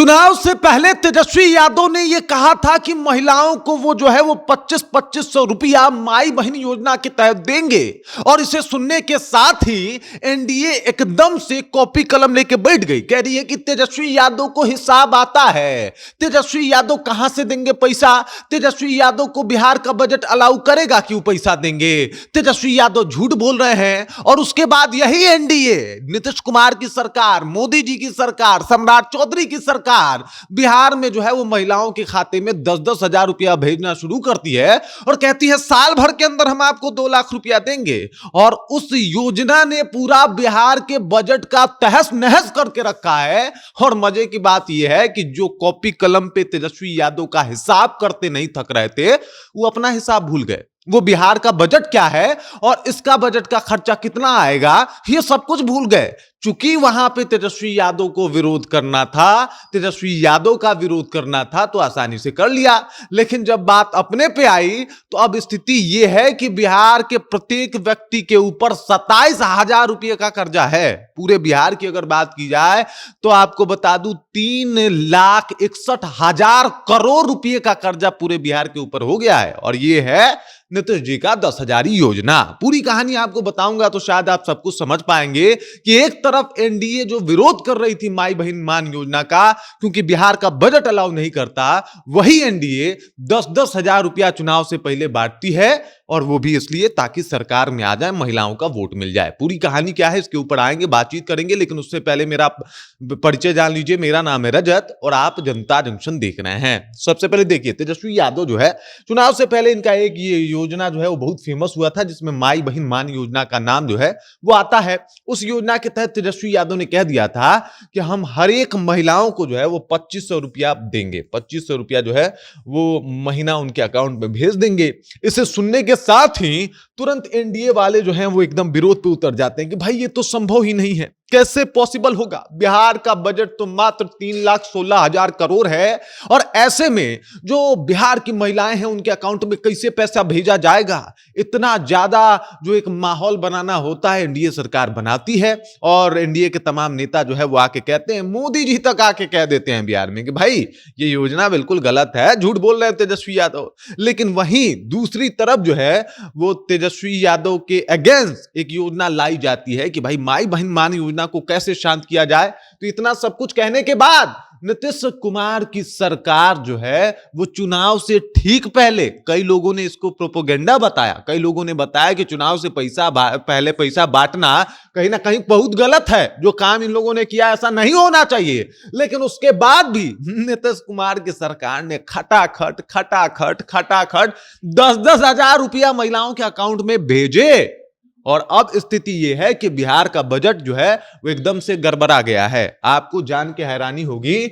चुनाव से पहले तेजस्वी यादव ने यह कहा था कि महिलाओं को वो जो है वो 25-2500 रुपया माई बहन योजना के तहत देंगे। और इसे सुनने के साथ ही एनडीए एकदम से कॉपी कलम लेके बैठ गई। कह रही है कि तेजस्वी यादव को हिसाब आता है, तेजस्वी यादव कहां से देंगे पैसा, तेजस्वी यादव को बिहार का बजट अलाउ करेगा कि वो पैसा देंगे। तेजस्वी यादव झूठ बोल रहे हैं। और उसके बाद यही एनडीए, नीतीश कुमार की सरकार, मोदी जी की सरकार, सम्राट चौधरी की सरकार बिहार में जो है वो महिलाओं के खाते में 10-10 हजार रुपया भेजना शुरू करती है और कहती है साल भर के अंदर हम आपको 2 लाख रुपया देंगे। और उस योजना ने पूरा बिहार के बजट का तहस नहस करके रखा है। और मजे की बात यह है कि जो कॉपी कलम पे तेजस्वी यादव का हिसाब करते नहीं थक रहे थे, वो अपना हिसाब भूल गए। वो बिहार का बजट क्या है और इसका बजट का खर्चा कितना आएगा, ये सब कुछ भूल गए। चूंकि वहां पे तेजस्वी यादव को विरोध करना था, तेजस्वी यादव का विरोध करना था, तो आसानी से कर लिया। लेकिन जब बात अपने पे आई तो अब स्थिति यह है कि बिहार के प्रत्येक व्यक्ति के ऊपर 27,000 रुपये का कर्जा है। पूरे बिहार की अगर बात की जाए तो आपको बता दूं 3,61,000 करोड़ रुपए का कर्जा पूरे बिहार के ऊपर हो गया है। और यह है नीतीश जी का 10,000 योजना। पूरी कहानी आपको बताऊंगा तो शायद आप सब कुछ समझ पाएंगे कि एक तरफ एनडीए जो विरोध कर रही थी माई बहन मान योजना का, क्योंकि बिहार का बजट अलाउ नहीं करता, वही एनडीए 10-10 हजार रुपया चुनाव से पहले बांटती है। और वो भी इसलिए ताकि सरकार में आ जाए, महिलाओं का वोट मिल जाए। पूरी कहानी क्या है इसके ऊपर आएंगे, बातचीत करेंगे। लेकिन उससे पहले मेरा परिचय जान लीजिए। मेरा नाम है रजत और आप जनता जंक्शन देख रहे हैं। सबसे पहले देखिए, तेजस्वी यादव जो है चुनाव से पहले इनका एक ये योजना जो है वो बहुत फेमस हुआ था, जिसमें माई बहन मान योजना का नाम जो है वो आता है। उस योजना के तहत तेजस्वी यादव ने कह दिया था कि हम हर एक महिलाओं को जो है वो 2500 रुपया देंगे। 2500 रुपया जो है वो महीना उनके अकाउंट में भेज देंगे। इसे सुनने के साथ ही तुरंत एनडीए वाले जो हैं वो एकदम विरोध पे उतर जाते हैं कि भाई ये तो संभव ही नहीं है, कैसे पॉसिबल होगा। बिहार का बजट तो मात्र 3,16,000 करोड़ है। और ऐसे में जो बिहार की महिलाएं हैं उनके अकाउंट में कैसे पैसा भेजा जाएगा। इतना ज्यादा जो एक माहौल बनाना होता है एनडीए सरकार बनाती है। और एनडीए के तमाम नेता जो है वो आके कहते हैं, मोदी जी तक आके कह देते हैं बिहार में कि भाई ये योजना बिल्कुल गलत है, झूठ बोल रहे हैं तेजस्वी यादव। लेकिन वहीं दूसरी तरफ जो है वो तेजस्वी यादव के अगेंस्ट एक योजना लाई जाती है कि भाई माई बहन मान योजना को कैसे शांत किया जाए। तो इतना सब कुछ कहने के बाद नीतीश कुमार की सरकार जो है वो चुनाव से ठीक पहले, कई लोगों ने इसको प्रोपोगेंडा बताया, कई लोगों ने बताया कि चुनाव से पहले पैसा बांटना कहीं ना कहीं बहुत गलत है, जो काम इन लोगों ने किया ऐसा नहीं होना चाहिए। लेकिन उसके बाद भी नीतीश कुमार की सरकार ने खटाखट 10-10 हजार रुपया महिलाओं के अकाउंट में भेजे। और अब स्थिति यह है कि बिहार का बजट जो है वो एकदम से गड़बड़ा गया है। आपको जान के हैरानी होगी,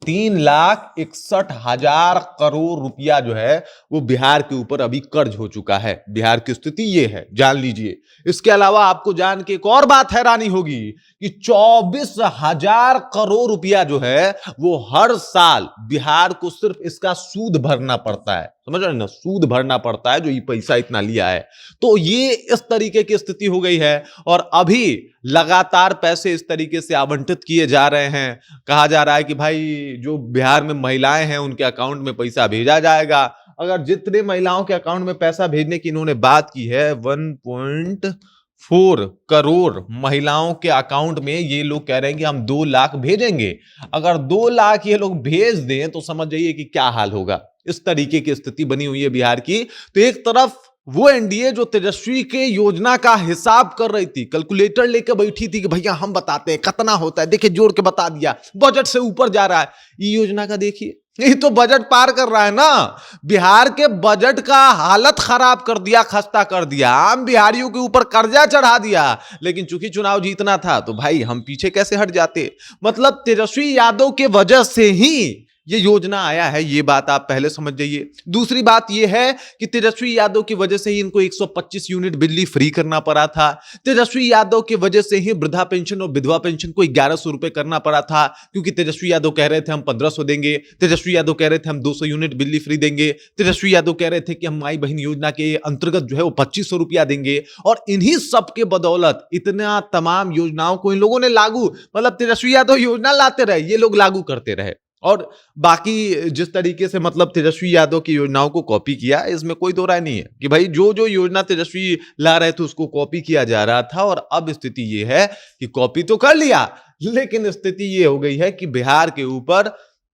3,61,000 करोड़ रुपया जो है वो बिहार के ऊपर अभी कर्ज हो चुका है। बिहार की स्थिति ये है, जान लीजिए। इसके अलावा आपको जान के एक और बात हैरानी होगी कि 24,000 करोड़ रुपया जो है वो हर साल बिहार को सिर्फ इसका सूद भरना पड़ता है। समझ रहे ना, सूद भरना पड़ता है जो ये पैसा इतना लिया है। तो ये इस तरीके की स्थिति हो गई है। और अभी लगातार पैसे इस तरीके से आवंटित किए जा रहे हैं। कहा जा रहा है कि भाई जो बिहार में महिलाएं हैं उनके अकाउंट में पैसा भेजा जाएगा। अगर जितने महिलाओं के अकाउंट में पैसा भेजने की इन्होंने बात की है, 1.4 करोड़ महिलाओं के अकाउंट में ये लोग कह रहे हैं कि हम 2 लाख भेजेंगे। अगर 2 लाख ये लोग भेज दें तो समझ जाइए कि क्या हाल होगा। इस तरीके की स्थिति बनी हुई है बिहार की। तो एक तरफ वो एनडीए जो तेजस्वी के योजना का हिसाब कर रही थी, कैलकुलेटर लेकर बैठी थी कि भैया हम बताते हैं कितना होता है, देखिए जोड़ के बता दिया, बजट से ऊपर जा रहा है। ये योजना का देखिए, ये तो बजट पार कर रहा है ना। बिहार के बजट का हालत खराब कर दिया, खस्ता कर दिया, आम बिहारियों के ऊपर कर्जा चढ़ा दिया। लेकिन चूंकि चुनाव जीतना था तो भाई हम पीछे कैसे हट जाते। मतलब तेजस्वी यादव के वजह से ही ये योजना आया है, ये बात आप पहले समझ जाइए। दूसरी बात ये है कि तेजस्वी यादव की वजह से ही इनको 125 यूनिट बिजली फ्री करना पड़ा था। तेजस्वी यादव की वजह से ही वृद्धा पेंशन और विधवा पेंशन को 1100 रुपए करना पड़ा था, क्योंकि तेजस्वी यादव कह रहे थे हम 1500 देंगे, तेजस्वी यादव कह रहे थे हम 200 यूनिट बिजली फ्री देंगे, तेजस्वी यादव कह रहे थे कि हम माई बहन योजना के अंतर्गत जो है वो 2500 रुपया देंगे। और इन्हीं सब के बदौलत इतना तमाम योजनाओं को इन लोगों ने लागू, मतलब तेजस्वी यादव योजना लाते रहे, ये लोग लागू करते रहे। और बाकी जिस तरीके से मतलब तेजस्वी यादव की योजनाओं को कॉपी किया, इसमें कोई दो राय नहीं है कि भाई जो जो योजना तेजस्वी ला रहे थे उसको कॉपी किया जा रहा था। और अब स्थिति ये है कि कॉपी तो कर लिया, लेकिन स्थिति ये हो गई है कि बिहार के ऊपर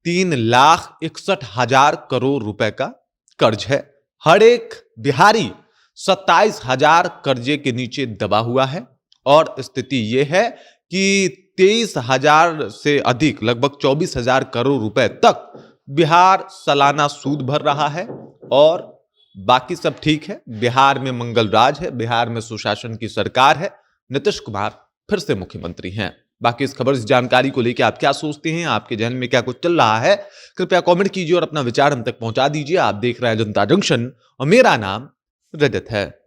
3,61,000 करोड़ रुपए का कर्ज है। हर एक बिहारी 27,000 कर्जे के नीचे दबा हुआ है। और स्थिति यह है कि 23,000 से अधिक, लगभग 24,000 करोड़ रुपए तक बिहार सालाना सूद भर रहा है। और बाकी सब ठीक है, बिहार में मंगल राज है, बिहार में सुशासन की सरकार है, नीतीश कुमार फिर से मुख्यमंत्री हैं। बाकी इस खबर, इस जानकारी को लेकर आप क्या सोचते हैं, आपके जहन में क्या कुछ चल रहा है, कृपया कमेंट कीजिए और अपना विचार हम तक पहुंचा दीजिए। आप देख रहे हैं जनता जंक्शन और मेरा नाम रजत है।